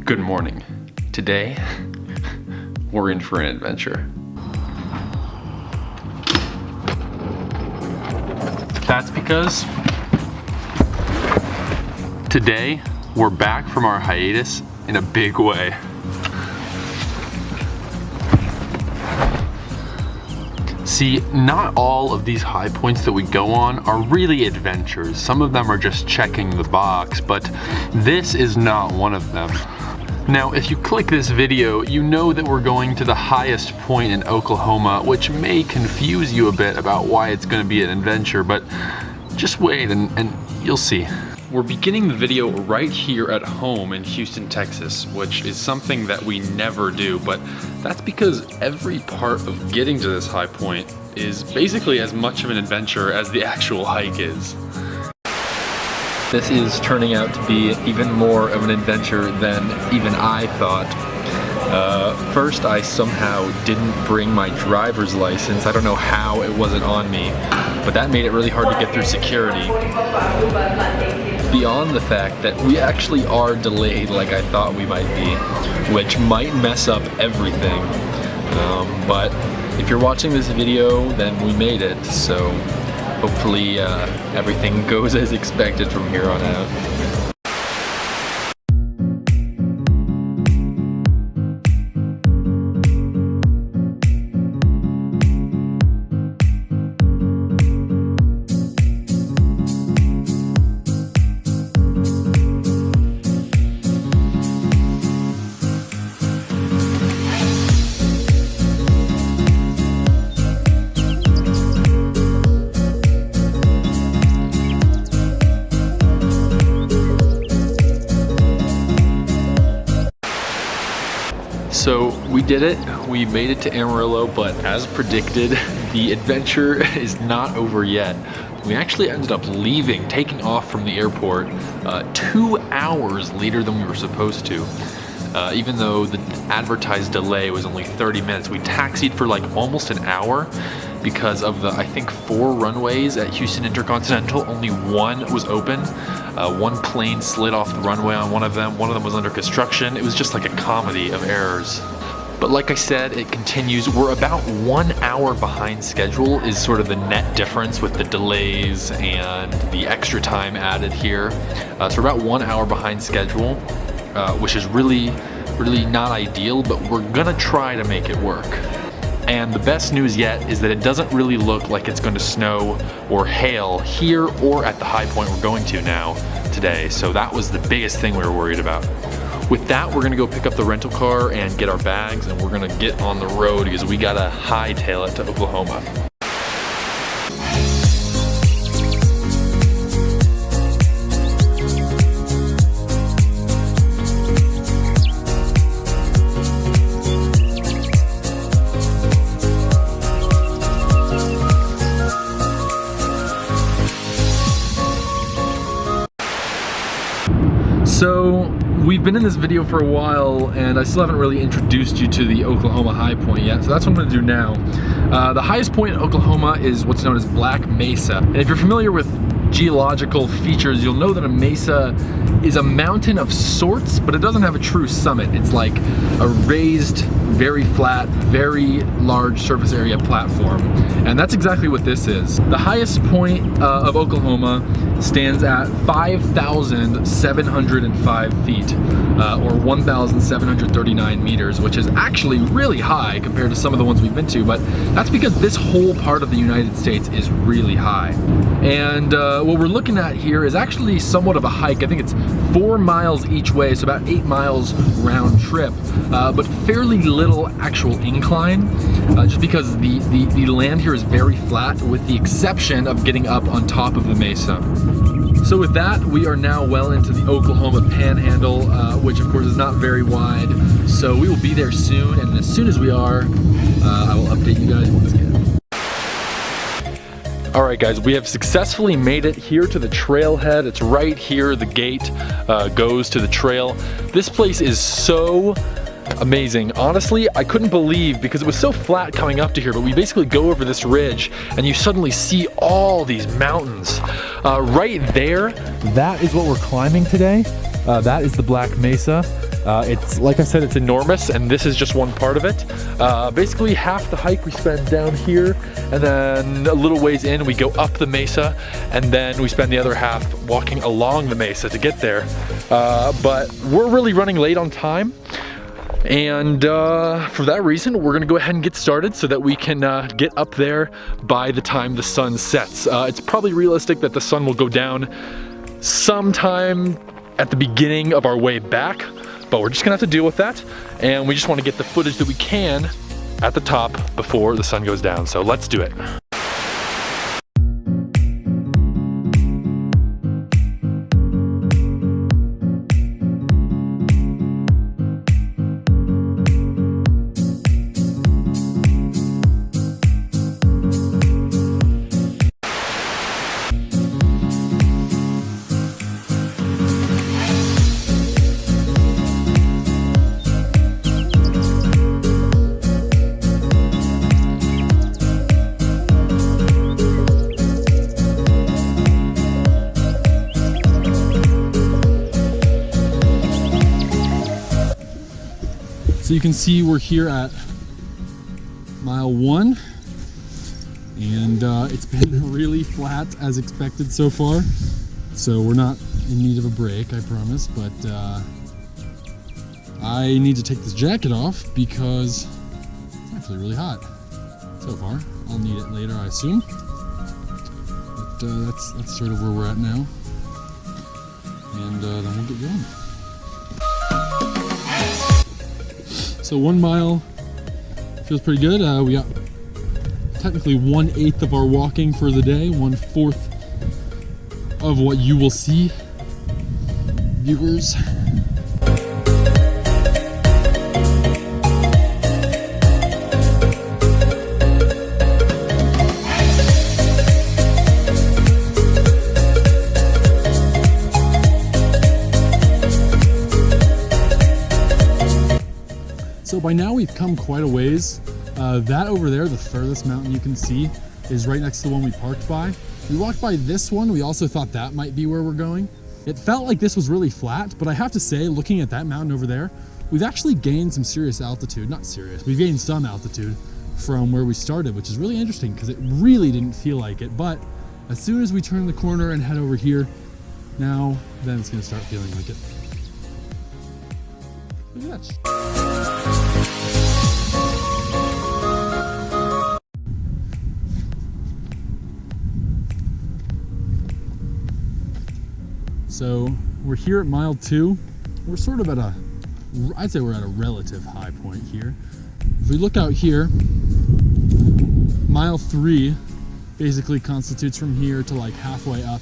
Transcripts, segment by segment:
Good morning. Today, we're in for an adventure. That's because today, we're back from our hiatus in a big way. See, not all of these high points that we go on are really adventures. Some of them are just checking the box, but this is not one of them. Now, if you click this video, you know that we're going to the highest point in Oklahoma, which may confuse you a bit about why it's going to be an adventure, but just wait and you'll see. We're beginning the video right here at home in Houston, Texas, which is something that we never do, but that's because every part of getting to this high point is basically as much of an adventure as the actual hike is. This is turning out to be even more of an adventure than even I thought. First, I somehow didn't bring my driver's license. I don't know how it wasn't on me, but that made it really hard to get through security. Beyond the fact that we actually are delayed like I thought we might be, which might mess up everything. But if you're watching this video, then we made it, so hopefully everything goes as expected from here on out. So we did it, we made it to Amarillo, but as predicted, the adventure is not over yet. We actually ended up leaving, taking off from the airport 2 hours later than we were supposed to. Even though the advertised delay was only 30 minutes, we taxied for like almost an hour because of the, I think, 4 runways at Houston Intercontinental. Only one was open. One plane slid off the runway on one of them was under construction. It was just like a comedy of errors. But like I said, it continues. We're about 1 hour behind schedule is sort of the net difference with the delays and the extra time added here. So we're about 1 hour behind schedule, which is really not ideal, but we're gonna try to make it work. And the best news yet is that it doesn't really look like it's going to snow or hail here or at the high point we're going to now today. So that was the biggest thing we were worried about. With that, we're gonna go pick up the rental car and get our bags, and we're gonna get on the road because we gotta hightail it to Oklahoma. So we've been in this video for a while and I still haven't really introduced you to the Oklahoma high point yet, so that's what I'm gonna do now. The highest point in Oklahoma is what's known as Black Mesa. And if you're familiar with geological features, you'll know that a mesa is a mountain of sorts, but it doesn't have a true summit. It's like a raised, very flat, very large surface area platform. And that's exactly what this is. The highest point of Oklahoma stands at 5,705 feet, or 1,739 meters, which is actually really high compared to some of the ones we've been to, but that's because this whole part of the United States is really high. And what we're looking at here is actually somewhat of a hike. I think it's 4 miles each way, so about 8 miles round trip, but fairly little actual incline, just because the land here is very flat, with the exception of getting up on top of the mesa. So with that, we are now well into the Oklahoma Panhandle, which of course is not very wide. So we will be there soon, and as soon as we are, I will update you guys once again. All right, guys, we have successfully made it here to the trailhead. It's right here. The gate goes to the trail. This place is so amazing. Honestly, I couldn't believe, because it was so flat coming up to here, but we basically go over this ridge and you suddenly see all these mountains. Right there, that is what we're climbing today. That is the Black Mesa. It's, like I said, it's enormous, and this is just one part of it. Basically, half the hike we spend down here, and then a little ways in, we go up the mesa, and then we spend the other half walking along the mesa to get there. But we're really running late on time, and for that reason, we're gonna go ahead and get started so that we can get up there by the time the sun sets. It's probably realistic that the sun will go down sometime at the beginning of our way back, but we're just gonna have to deal with that, and we just want to get the footage that we can at the top before the sun goes down. So let's do it. So you can see we're here at mile 1, and it's been really flat as expected so far. So we're not in need of a break, I promise, but I need to take this jacket off because it's actually really hot so far. I'll need it later, I assume. But that's sort of where we're at now, and then we'll get going. So 1 mile feels pretty good. We got technically 1/8 of our walking for the day, 1/4 of what you will see, viewers. So by now we've come quite a ways. That over there, the furthest mountain you can see, is right next to the one we parked by. We walked by this one. We also thought that might be where we're going. It felt like this was really flat, but I have to say, looking at that mountain over there, we've actually gained some serious altitude. Not serious, we've gained some altitude from where we started, which is really interesting because it really didn't feel like it. But as soon as we turn the corner and head over here, then it's gonna start feeling like it. Look at that. So we're here at mile 2. We're sort of at I'd say we're at a relative high point here. If we look out here, mile 3 basically constitutes from here to like halfway up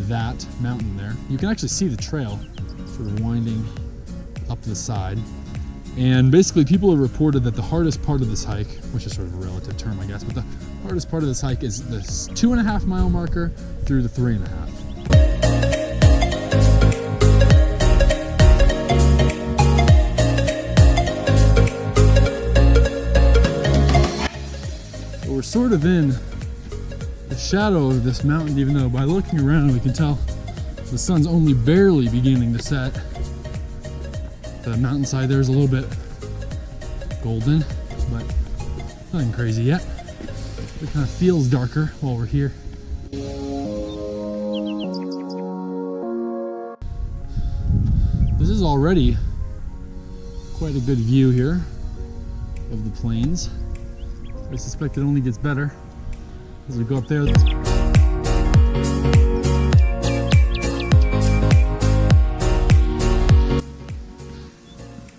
that mountain there. You can actually see the trail sort of winding up the side. And basically people have reported that the hardest part of this hike, which is sort of a relative term I guess, but the hardest part of this hike is this 2.5 mile marker through the 3.5. We're sort of in the shadow of this mountain, even though by looking around we can tell the sun's only barely beginning to set. The mountainside there is a little bit golden, but nothing crazy yet. It kind of feels darker while we're here. This is already quite a good view here of the plains. I suspect it only gets better as we go up there.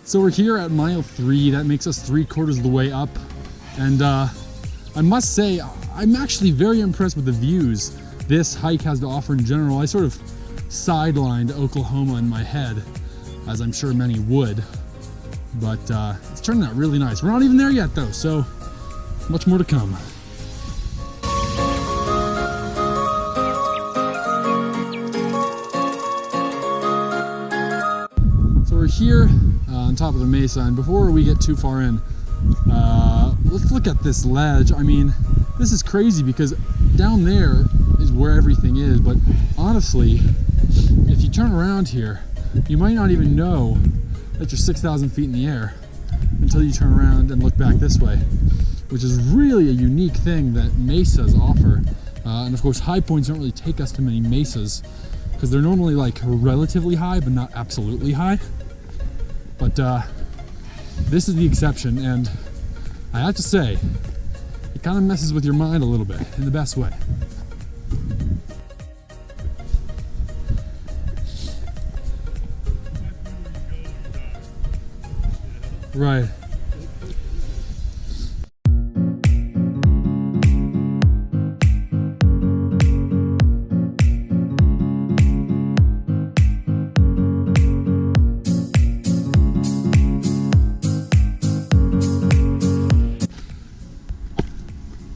So we're here at mile 3. That makes us 3/4 of the way up. And I must say, I'm actually very impressed with the views this hike has to offer in general. I sort of sidelined Oklahoma in my head, as I'm sure many would. But it's turning out really nice. We're not even there yet though, so much more to come. So we're here on top of the mesa, and before we get too far in, let's look at this ledge. I mean, this is crazy because down there is where everything is, but honestly, if you turn around here, you might not even know that you're 6,000 feet in the air until you turn around and look back this way, which is really a unique thing that mesas offer. And of course, high points don't really take us to many mesas because they're normally like relatively high, but not absolutely high. But this is the exception, and I have to say, it kind of messes with your mind a little bit in the best way. Right.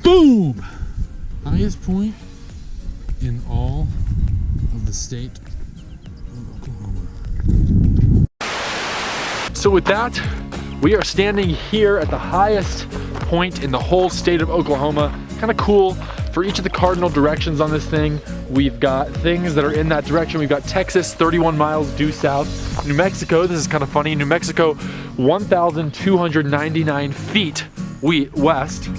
Boom! Highest point in all of the state of Oklahoma. So with that, we are standing here at the highest point in the whole state of Oklahoma. Kind of cool. For each of the cardinal directions on this thing, we've got things that are in that direction. We've got Texas, 31 miles due south. New Mexico, this is kind of funny. New Mexico, 1,299 feet west.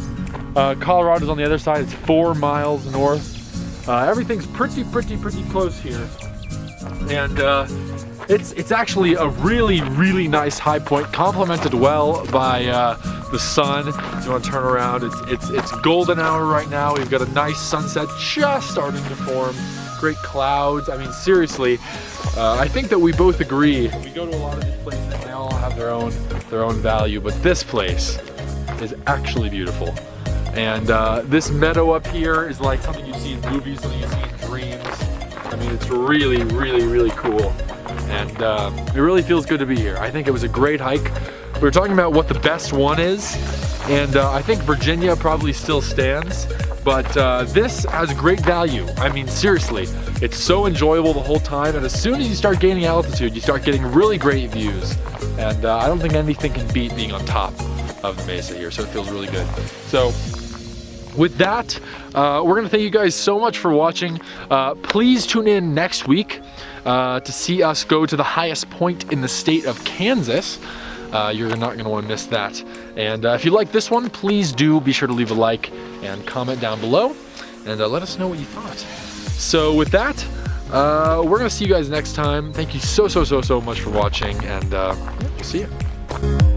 Colorado's on the other side, it's 4 miles north. Everything's pretty close here. And it's actually a really nice high point, complemented well by the sun. If you want to turn around, it's golden hour right now. We've got a nice sunset just starting to form. Great clouds. I mean, seriously, I think that we both agree. We go to a lot of these places and they all have their own value, but this place is actually beautiful. And this meadow up here is like something you see in movies, something you see in dreams. I mean, it's really cool. And it really feels good to be here. I think it was a great hike. We were talking about what the best one is, and I think Virginia probably still stands, but this has great value. I mean, seriously, it's so enjoyable the whole time, and as soon as you start gaining altitude, you start getting really great views. And I don't think anything can beat being on top of the mesa here, so it feels really good. So with that, we're gonna thank you guys so much for watching. Please tune in next week to see us go to the highest point in the state of Kansas. You're not gonna wanna miss that. And if you like this one, please do be sure to leave a like and comment down below and let us know what you thought. So with that, we're gonna see you guys next time. Thank you so much for watching, and we'll see you.